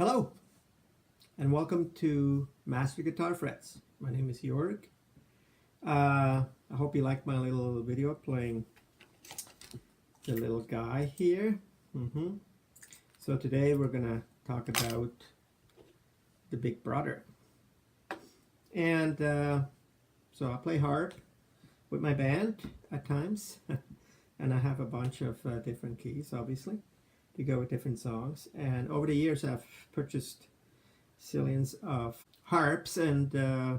Hello, and welcome to Master Guitar Frets. My name is Jörg. I hope you like my little video playing the little guy here. So today we're gonna talk about the big brother. And so I play harp with my band at times, and I have a bunch of different keys, obviously, to go with different songs. And over the years I've purchased zillions of harps, and I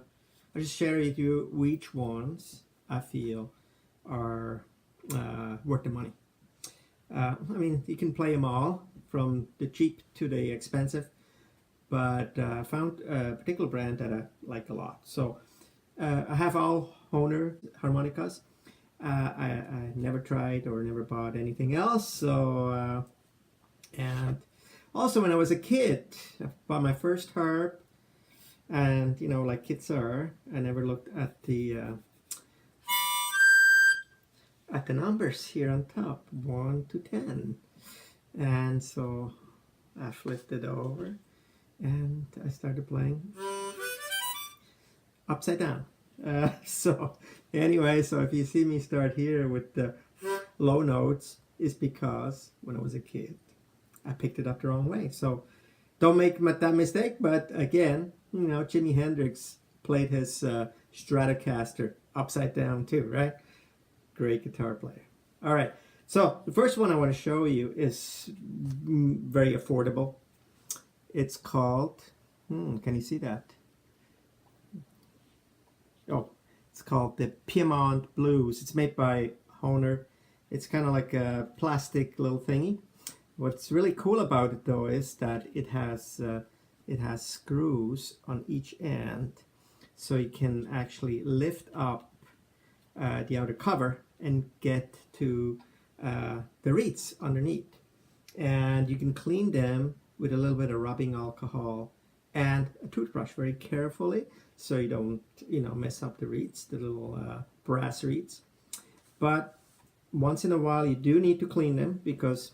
just share with you which ones I feel are worth the money. I mean, you can play them all, from the cheap to the expensive, but I found a particular brand that I like a lot. So I have all Hohner harmonicas. I never tried or never bought anything else. So and also when I was a kid, I bought my first harp, and you know, like kids are, I never looked at the numbers here on top, 1 to 10, and so I flipped it over and I started playing upside down. So anyway, so if you see me start here with the low notes, it's because when I was a kid I picked it up the wrong way. So don't make that mistake. But again, you know, Jimi Hendrix played his Stratocaster upside down too, right? Great guitar player. All right, so the first one I want to show you is very affordable. It's called, can you see that? Oh, it's called the Piemonte Blues. It's made by Hohner. It's kind of like a plastic little thingy. What's really cool about it though is that it has screws on each end, so you can actually lift up the outer cover and get to the reeds underneath, and you can clean them with a little bit of rubbing alcohol and a toothbrush very carefully, so you don't, you know, mess up the reeds, the little brass reeds. But once in a while you do need to clean them, because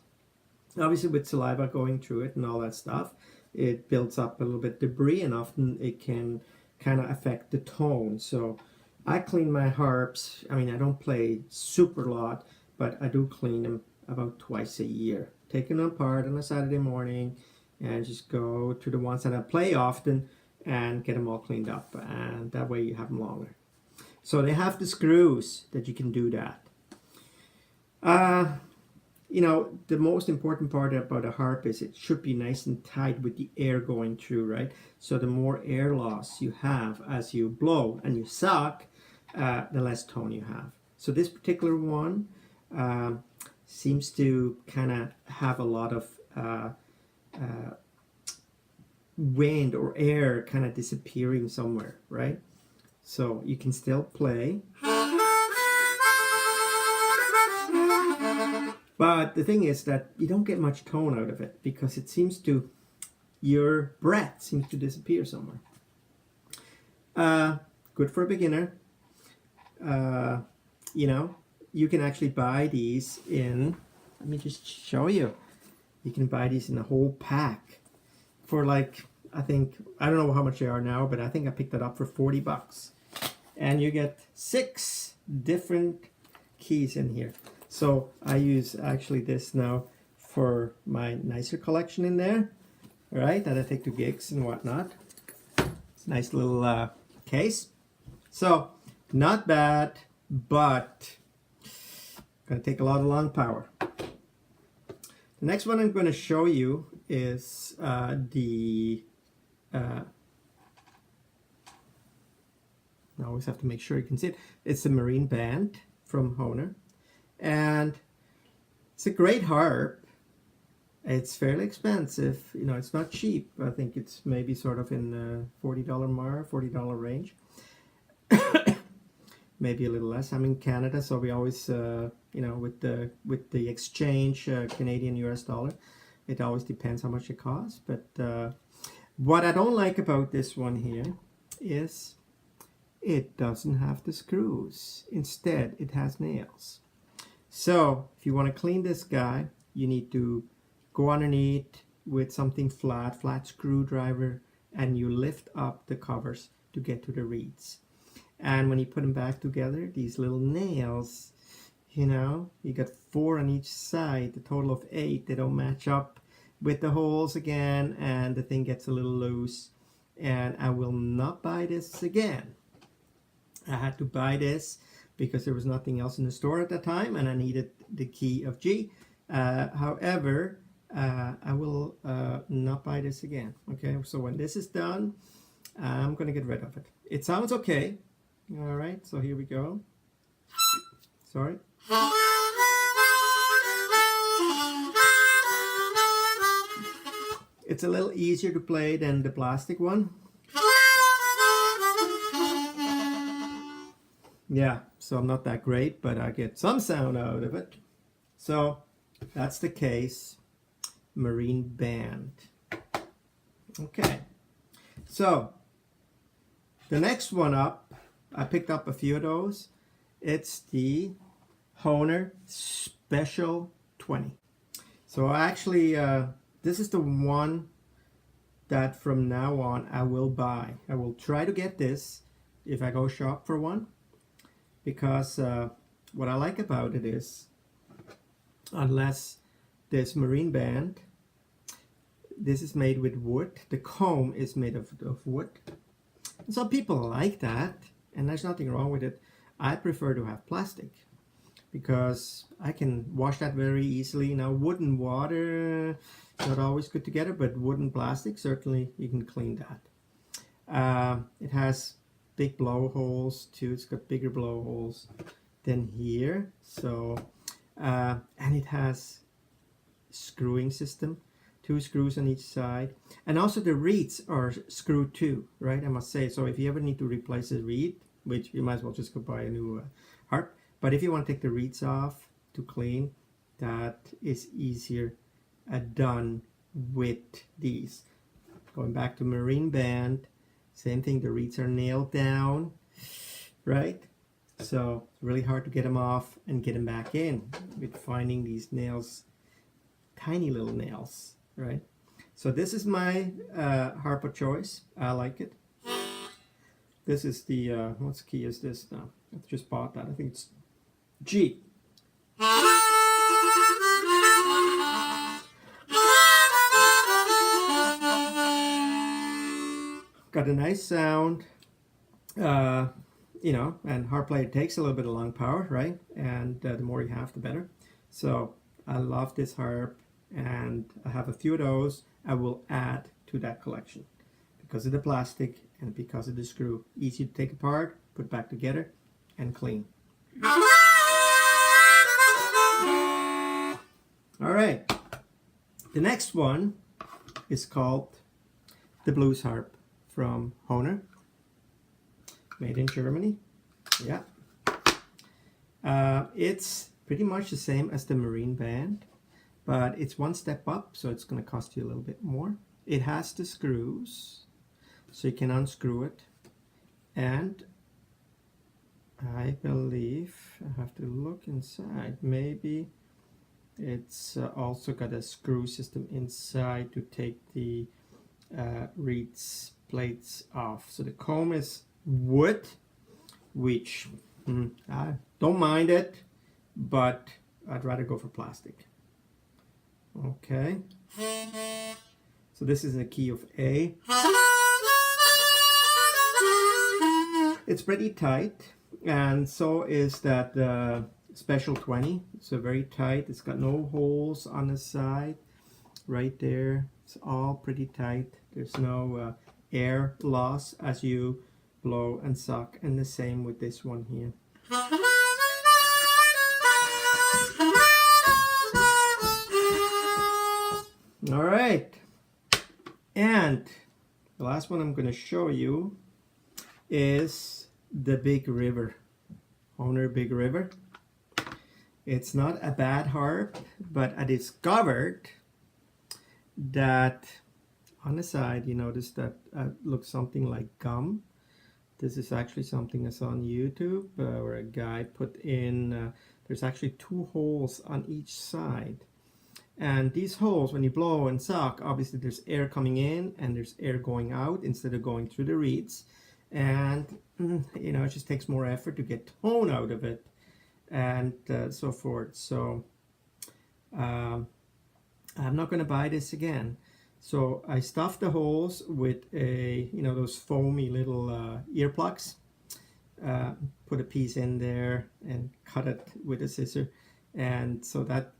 obviously with saliva going through it and all that stuff, it builds up a little bit debris, and often it can kind of affect the tone. So I clean my harps. I mean, I don't play super lot, but I do clean them about twice a year. Take them apart on a Saturday morning and just go to the ones that I play often and get them all cleaned up, and that way you have them longer. So they have the screws that you can do that. You know, the most important part about a harp is it should be nice and tight with the air going through, right? So the more air loss you have as you blow and you suck, the less tone you have. So this particular one seems to kind of have a lot of wind or air kind of disappearing somewhere, right? So you can still play. But the thing is that you don't get much tone out of it, because it seems to, your breath seems to disappear somewhere. Good for a beginner. You know, you can actually buy these in, let me just show you. You can buy these in a whole pack for like, I don't know how much they are now, but I think I picked that up for 40 bucks. And you get 6 different keys in here. So I use actually this now for my nicer collection in there, right, that I take to gigs and whatnot. It's a nice little case. So not bad, but gonna take a lot of lung power. The next one I'm going to show you is I always have to make sure you can see it. It's the Marine Band from Hohner, and it's a great harp. It's fairly expensive, you know, it's not cheap. I think it's maybe sort of in the $40 range. Maybe a little less. I'm in Canada, so we always, you know, with the exchange, Canadian US dollar, it always depends how much it costs. But what I don't like about this one here is it doesn't have the screws. Instead, it has nails. So if you want to clean this guy, you need to go underneath, with something flat screwdriver, and you lift up the covers to get to the reeds. And when you put them back together, these little nails, you know, you got 4 on each side, a total of 8. They don't match up with the holes again, and the thing gets a little loose. And I will not buy this again. I had to buy this because there was nothing else in the store at that time, and I needed the key of G. However, I will not buy this again. Okay, so when this is done, I'm gonna get rid of it. It sounds okay. All right, so here we go. Sorry. It's a little easier to play than the plastic one. Yeah, so I'm not that great, but I get some sound out of it. So that's the case. Marine Band. Okay, so the next one up, I picked up a few of those. It's the Hohner Special 20. So actually, this is the one that from now on I will buy. I will try to get this if I go shop for one, because what I like about it is, unless this Marine Band, this is made with wood. The comb is made of wood. And some people like that, and there's nothing wrong with it. I prefer to have plastic because I can wash that very easily. Now, wood and water, not always good together, but wood and plastic, certainly you can clean that. It has big blowholes too. It's got bigger blowholes than here. So, and it has screwing system, 2 screws on each side, and also the reeds are screwed too, right? I must say. So if you ever need to replace a reed, which you might as well just go buy a new harp, but if you want to take the reeds off to clean, that is easier done with these. Going back to Marine Band, same thing, the reeds are nailed down, right? So it's really hard to get them off and get them back in with finding these nails, tiny little nails, right? So this is my harp of choice. I like it. This is the, what key is this now? I just bought that. I think it's G. Got a nice sound, you know, and harp player takes a little bit of lung power, right? And the more you have, the better. So I love this harp, and I have a few of those. I will add to that collection because of the plastic and because of the screw. Easy to take apart, put back together, and clean. All right, the next one is called the Blues Harp from Hohner, made in Germany. Yeah, it's pretty much the same as the Marine Band, but it's one step up, so it's going to cost you a little bit more. It has the screws, so you can unscrew it, and I believe, I have to look inside, maybe it's also got a screw system inside to take the reeds plates off. So the comb is wood, which I don't mind it, but I'd rather go for plastic. Okay, so this is a key of A. It's pretty tight, and so is that Special 20. It's very tight. It's got no holes on the side right there. It's all pretty tight. There's no air loss as you blow and suck, and the same with this one here. All right, and the last one I'm going to show you is the Big River, Hohner Big River. It's not a bad harp, but I discovered that on the side, you notice that looks something like gum. This is actually something I saw on YouTube where a guy put in, there's actually 2 holes on each side. And these holes, when you blow and suck, obviously there's air coming in and there's air going out instead of going through the reeds. And, you know, it just takes more effort to get tone out of it and so forth. So I'm not going to buy this again. So I stuffed the holes with you know, those foamy little earplugs. Put a piece in there and cut it with a scissor, and so that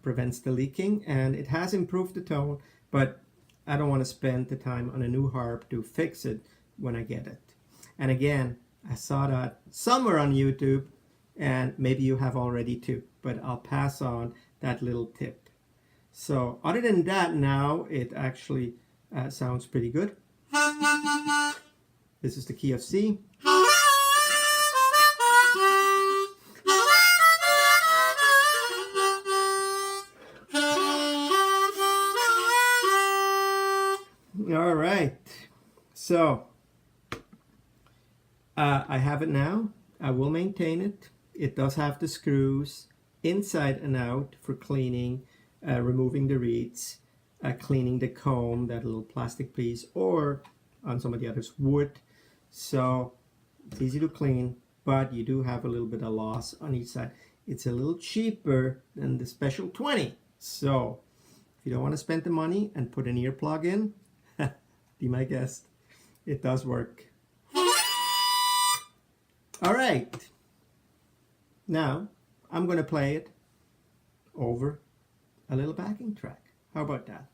prevents the leaking, and it has improved the tone, but I don't want to spend the time on a new harp to fix it when I get it. And again, I saw that somewhere on YouTube, and maybe you have already too, but I'll pass on that little tip. So other than that, now it actually sounds pretty good. This is the key of C. All right, so I have it now. I will maintain it. It does have the screws inside and out for cleaning, removing the reeds, cleaning the comb, that little plastic piece, or on some of the others, wood. So it's easy to clean, but you do have a little bit of loss on each side. It's a little cheaper than the Special 20. So if you don't want to spend the money and put an earplug in, be my guest. It does work. All right. Now I'm going to play it over a little backing track. How about that?